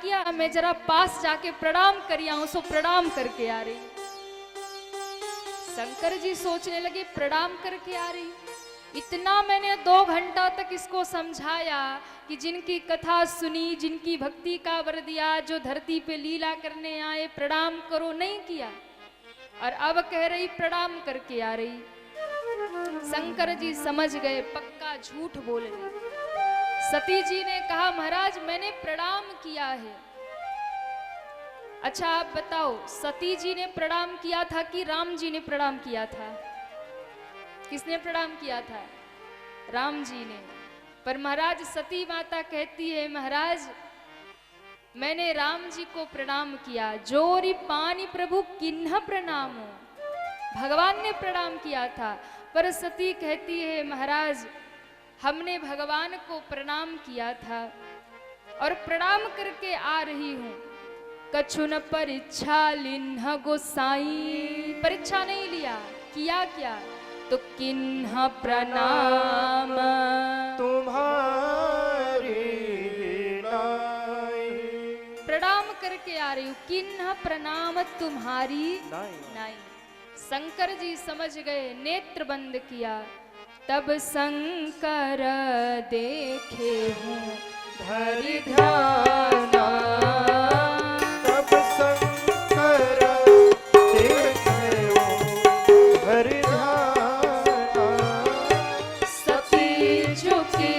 किया, मैं जरा पास जाके प्रणाम कर आऊं। सो प्रणाम करके आ रही। शंकर जी सोचने लगे प्रणाम करके आ रही। इतना मैंने 2 घंटा तक इसको समझाया कि जिनकी कथा सुनी, जिनकी भक्ति का वर दिया, जो धरती पे लीला करने आए, प्रणाम करो, नहीं किया। और अब कह रही प्रणाम करके आ रही। शंकर जी समझ गए पक्का झूठ बोल रही। सती जी ने कहा महाराज मैंने प्रणाम किया है। अच्छा आप बताओ, सती जी ने प्रणाम किया था कि राम जी ने प्रणाम किया था? किसने प्रणाम किया था? राम जी ने। पर महाराज सती माता कहती है महाराज मैंने राम जी को प्रणाम किया। जोरी पानी प्रभु किन्ह प्रणामो, भगवान ने प्रणाम किया था। पर सती कहती है महाराज हमने भगवान को प्रणाम किया था और प्रणाम करके आ रही हूं। कछुन परीक्षा लिन्ह गोसाई, परीक्षा नहीं लिया, किया क्या? तो किन्ह प्रणाम तुम्हारी नाई, प्रणाम करके आ रही हूं। किन्ह प्रणाम तुम्हारी नाई। शंकर जी समझ गए, नेत्र बंद किया। तब शंकर देखे हूँ धरि ध्याना, तब शंकर देखे हरि ध्याना, सती झुकी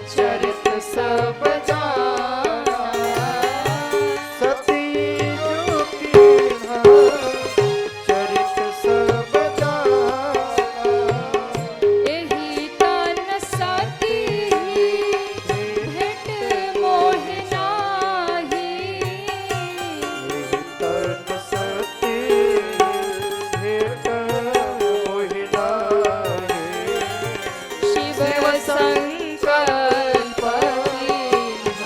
चरित सब जाना। सती झुकी चरित सब जाना, एही तन सती भेट मोहि नाही, तन सती भेट मोहि नाही, शिव संकल्प कीन्ह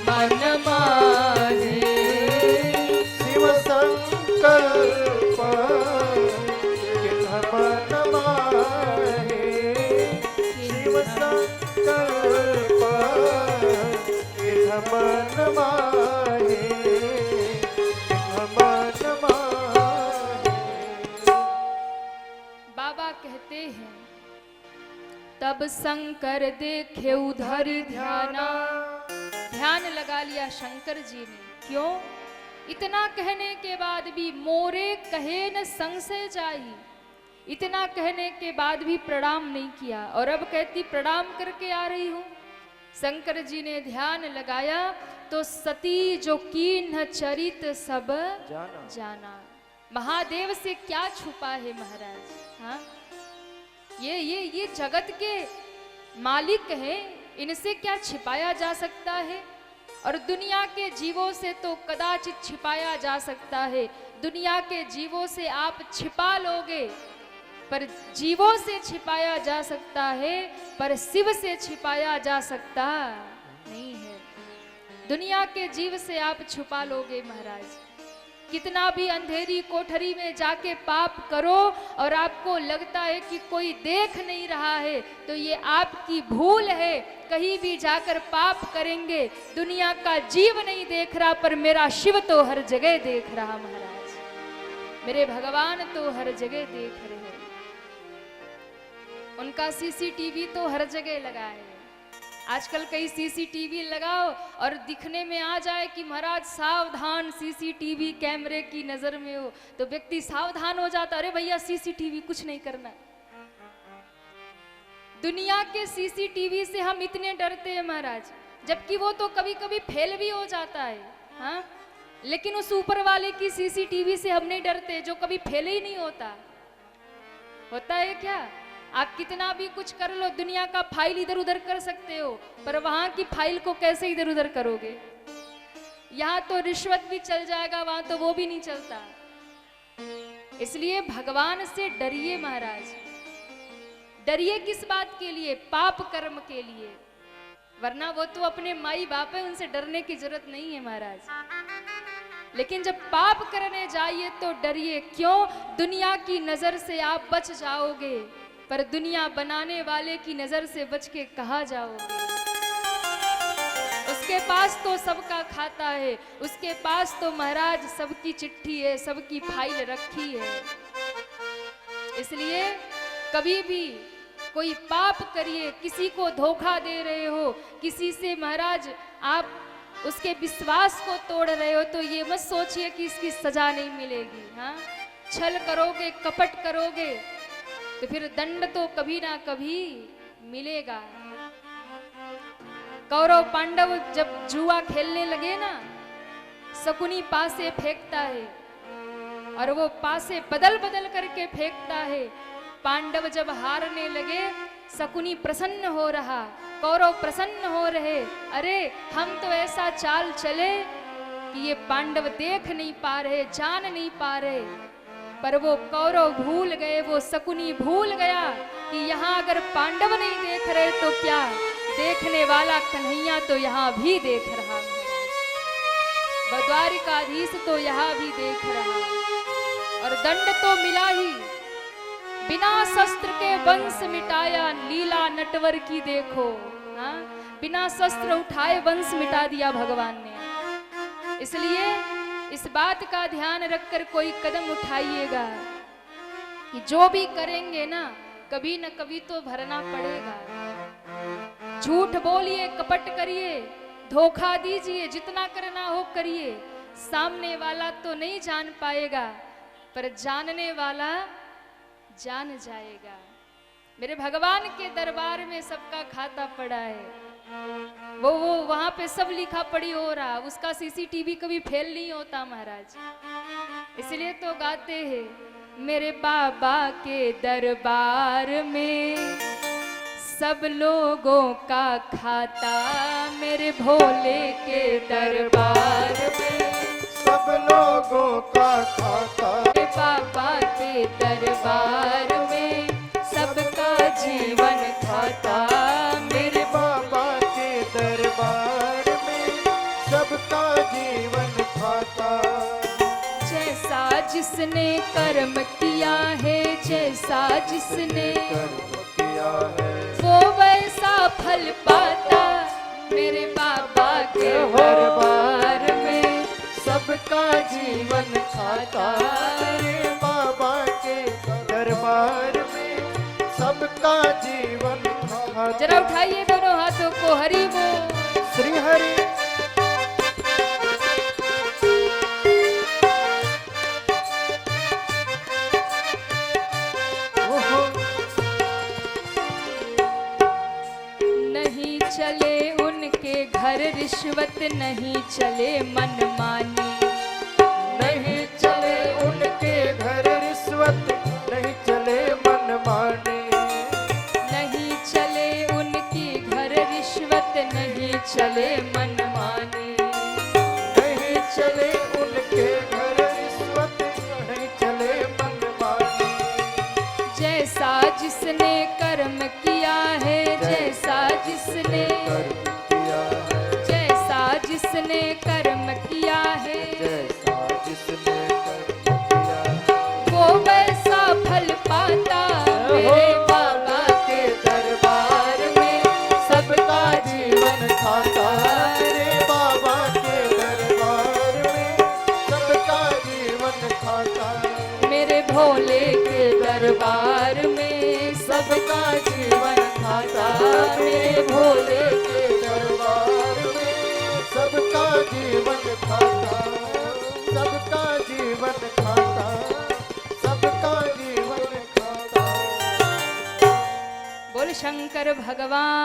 मन माहे। शिव संकल्प किन्ह मन माहे, शिव संकल्प किन्ह मन माहे, किन्ह मन माहे। बाबा कहते हैं तब शंकर देखे उधर ध्याना, ध्यान लगा लिया शंकर जी ने। क्यों? इतना कहने के बाद भी मोरे कहे न संशय जाई, इतना कहने के बाद भी प्रणाम नहीं किया। और अब कहती प्रणाम करके आ रही हूं। शंकर जी ने ध्यान लगाया तो सती जो कीन्ह चरित सब जाना, जाना। महादेव से क्या छुपा है महाराज? हाँ, ये जगत के मालिक हैं, इनसे क्या छिपाया जा सकता है? और दुनिया के जीवों से तो कदाचित छिपाया जा सकता है। दुनिया के जीवों से आप छिपा लोगे, पर जीवों से छिपाया जा सकता है, पर शिव से छिपाया जा सकता नहीं है। दुनिया के जीव से आप छुपा लोगे महाराज। कितना भी अंधेरी कोठरी में जाके पाप करो और आपको लगता है कि कोई देख नहीं रहा है, तो ये आपकी भूल है। कहीं भी जाकर पाप करेंगे, दुनिया का जीव नहीं देख रहा, पर मेरा शिव तो हर जगह देख रहा महाराज। मेरे भगवान तो हर जगह देख रहे हैं। उनका सीसीटीवी तो हर जगह लगा है। आजकल कई सीसीटीवी लगाओ और दिखने में आ जाए कि महाराज सावधान, सीसीटीवी कैमरे की नजर में हो, तो व्यक्ति सावधान हो जाता, अरे भैया सीसीटीवी कुछ नहीं करना। दुनिया के सीसीटीवी से हम इतने डरते हैं महाराज, जबकि वो तो कभी कभी फेल भी हो जाता है। हाँ, लेकिन उस ऊपर वाले की सीसीटीवी से हम नहीं डरते जो कभी फेल ही नहीं होता। होता है क्या? आप कितना भी कुछ कर लो, दुनिया का फाइल इधर उधर कर सकते हो, पर वहां की फाइल को कैसे इधर उधर करोगे? यहाँ तो रिश्वत भी चल जाएगा, वहां तो वो भी नहीं चलता। इसलिए भगवान से डरिए महाराज। डरिए किस बात के लिए? पाप कर्म के लिए, वरना वो तो अपने माई बाप है, उनसे डरने की जरूरत नहीं है महाराज। लेकिन जब पाप करने जाइए तो डरिए। क्यों? दुनिया की नजर से आप बच जाओगे, पर दुनिया बनाने वाले की नजर से बच के कहाँ जाओगे? उस उसके पास तो सबका खाता है, उसके पास तो महाराज सबकी चिट्ठी है, सबकी फाइल रखी है। इसलिए कभी भी कोई पाप करिए, किसी को धोखा दे रहे हो, किसी से महाराज आप उसके विश्वास को तोड़ रहे हो, तो ये मत सोचिए कि इसकी सजा नहीं मिलेगी। हाँ, छल करोगे, कपट करोगे तो फिर दंड तो कभी ना कभी मिलेगा। कौरव पांडव जब जुआ खेलने लगे ना, शकुनी पासे फेंकता है और वो पासे बदल बदल करके फेंकता है। पांडव जब हारने लगे, शकुनी प्रसन्न हो रहा, कौरव प्रसन्न हो रहे। अरे हम तो ऐसा चाल चले कि ये पांडव देख नहीं पा रहे, जान नहीं पा रहे, पर वो कौरव भूल गए, वो शकुनी भूल गया कि यहाँ अगर पांडव नहीं देख रहे तो क्या, देखने वाला कन्हैया तो यहाँ भी देख रहा है, द्वारिकाधीश तो यहाँ भी देख रहा और दंड तो मिला ही। बिना शस्त्र के वंश मिटाया, लीला नटवर की देखो। हाँ, बिना शस्त्र उठाए वंश मिटा दिया भगवान ने। इसलिए इस बात का ध्यान रखकर कोई कदम उठाइएगा कि जो भी करेंगे ना, कभी न कभी तो भरना पड़ेगा। झूठ बोलिए, कपट करिए, धोखा दीजिए, जितना करना हो करिए, सामने वाला तो नहीं जान पाएगा, पर जानने वाला जान जाएगा। मेरे भगवान के दरबार में सबका खाता पड़ा है, वो वहां पे सब लिखा पड़ी हो रहा, उसका सीसीटीवी कभी फेल नहीं होता महाराज। इसलिए तो गाते हैं, मेरे बाबा के दरबार में सब लोगों का खाता, मेरे भोले के दरबार में सब लोगों का खाता, मेरे बाबा के दरबार में सबका जीवन खाता, मेरे बाबा के दरबार में सबका जीवन खाता। जैसा जिसने कर्म किया है, जैसा जिसने कर्म किया है, वो वैसा फल पाता, मेरे बाबा के दरबार में सबका जीवन खाता। मेरे बाबा के दरबार में सबका जीवन खाता। जरा उठाइए दोनों हाथों को, हरि बोल। श्री हरि। नहीं चले उनके घर रिश्वत, नहीं चले मनमानी, नहीं चले उनके घर रिश्वत, नहीं चले मनमानी, नहीं चले उनकी घर रिश्वत, नहीं चले मनमानी, नहीं चले उनके घर रिश्वत, नहीं चले मनमानी। जैसा जिसने कर्म किया है, जैसा जिसने कर्म किया है, जैसा जिसने कर्म किया है, जैसा जिसने कर्म किया है, वो वैसा फल पाता, मेरे बाबा के दरबार में सबका जीवन खाता। मेरे बाबा के दरबार में सबका जीवन खाता। मेरे भोले के दरबार में सबका जीवन खाता। मेरे भोले के दरबार में सबका जीवन खाता। सबका जीवन खाता। सबका जीवन खाता। बोल शंकर भगवान।